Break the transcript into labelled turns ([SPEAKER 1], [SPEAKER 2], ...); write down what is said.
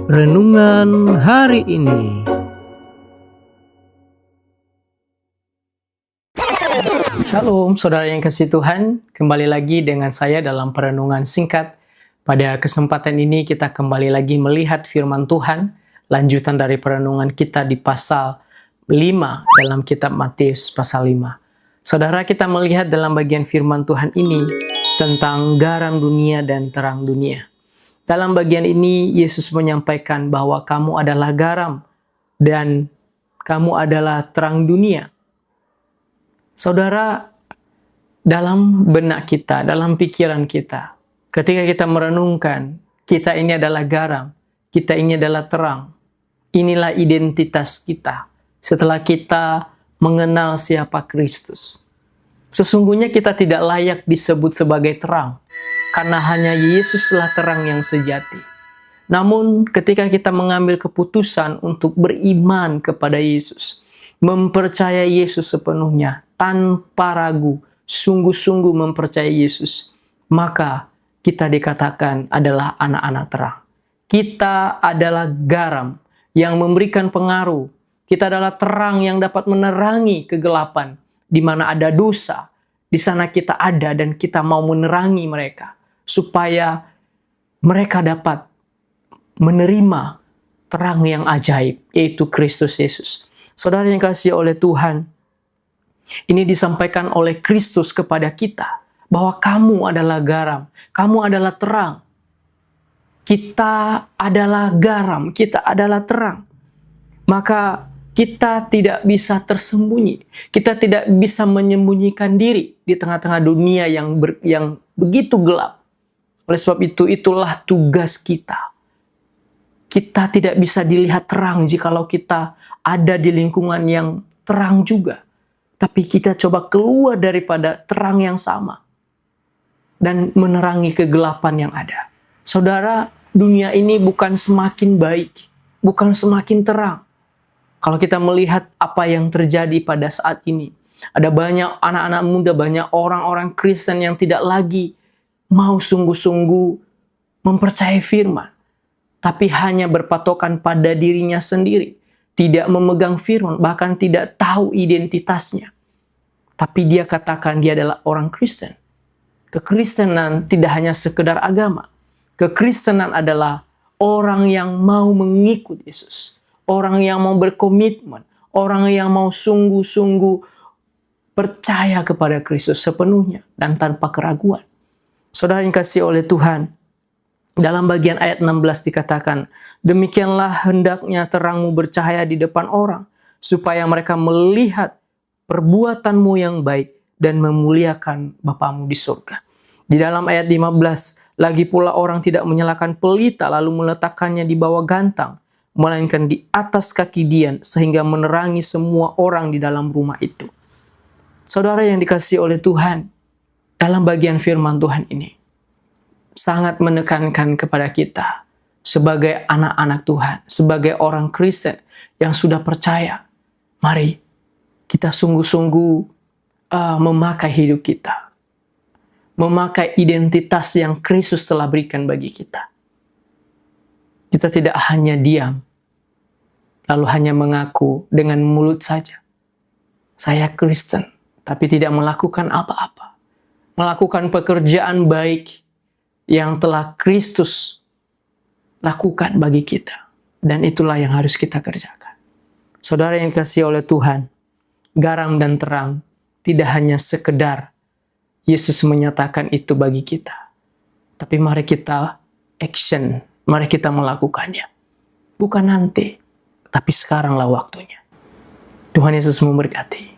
[SPEAKER 1] Renungan hari ini. Shalom, saudara yang kasih Tuhan. Kembali lagi dengan saya dalam perenungan singkat. Pada kesempatan ini kita kembali lagi melihat firman Tuhan. Lanjutan dari perenungan kita di pasal 5 dalam kitab Matius pasal 5. Saudara, kita melihat dalam bagian firman Tuhan ini tentang garam dunia dan terang dunia. Dalam bagian ini, Yesus menyampaikan bahwa kamu adalah garam dan kamu adalah terang dunia. Saudara, dalam benak kita, dalam pikiran kita, ketika kita merenungkan, kita ini adalah garam, kita ini adalah terang. Inilah identitas kita setelah kita mengenal siapa Kristus. Sesungguhnya kita tidak layak disebut sebagai terang, karena hanya Yesuslah terang yang sejati. Namun ketika kita mengambil keputusan untuk beriman kepada Yesus, mempercayai Yesus sepenuhnya, tanpa ragu, sungguh-sungguh mempercayai Yesus, maka kita dikatakan adalah anak-anak terang. Kita adalah garam yang memberikan pengaruh. Kita adalah terang yang dapat menerangi kegelapan. Di mana ada dosa, di sana kita ada dan kita mau menerangi mereka. Supaya mereka dapat menerima terang yang ajaib, yaitu Kristus Yesus. Saudara yang kasih oleh Tuhan, ini disampaikan oleh Kristus kepada kita, bahwa kamu adalah garam, kamu adalah terang. Kita adalah garam, kita adalah terang. Maka kita tidak bisa tersembunyi. Kita tidak bisa menyembunyikan diri di tengah-tengah dunia yang begitu gelap. Oleh sebab itu, itulah tugas kita. Kita tidak bisa dilihat terang jikalau kita ada di lingkungan yang terang juga. Tapi kita coba keluar daripada terang yang sama dan menerangi kegelapan yang ada. Saudara, dunia ini bukan semakin baik, bukan semakin terang. Kalau kita melihat apa yang terjadi pada saat ini, ada banyak anak-anak muda, banyak orang-orang Kristen yang tidak lagi mau sungguh-sungguh mempercayai firman, tapi hanya berpatokan pada dirinya sendiri, tidak memegang firman, bahkan tidak tahu identitasnya. Tapi dia katakan dia adalah orang Kristen. Kekristenan tidak hanya sekedar agama. Kekristenan adalah orang yang mau mengikut Yesus. Orang yang mau berkomitmen, orang yang mau sungguh-sungguh percaya kepada Kristus sepenuhnya dan tanpa keraguan. Saudara yang kasih oleh Tuhan, dalam bagian ayat 16 dikatakan, demikianlah hendaknya terangmu bercahaya di depan orang, supaya mereka melihat perbuatanmu yang baik dan memuliakan Bapamu di surga. Di dalam ayat 15, lagi pula orang tidak menyalakan pelita lalu meletakkannya di bawah gantang, melainkan di atas kaki dian, sehingga menerangi semua orang di dalam rumah itu. Saudara yang dikasihi oleh Tuhan, dalam bagian firman Tuhan ini, sangat menekankan kepada kita, sebagai anak-anak Tuhan, sebagai orang Kristen yang sudah percaya, mari kita sungguh-sungguh memakai hidup kita, memakai identitas yang Kristus telah berikan bagi kita. Kita tidak hanya diam, lalu hanya mengaku dengan mulut saja, saya Kristen, tapi tidak melakukan apa-apa. Melakukan pekerjaan baik yang telah Kristus lakukan bagi kita. Dan itulah yang harus kita kerjakan. Saudara yang dikasihi oleh Tuhan, garam dan terang tidak hanya sekedar Yesus menyatakan itu bagi kita. Tapi mari kita action, mari kita melakukannya. Bukan nanti, tapi sekaranglah waktunya. Tuhan Yesus memberkati.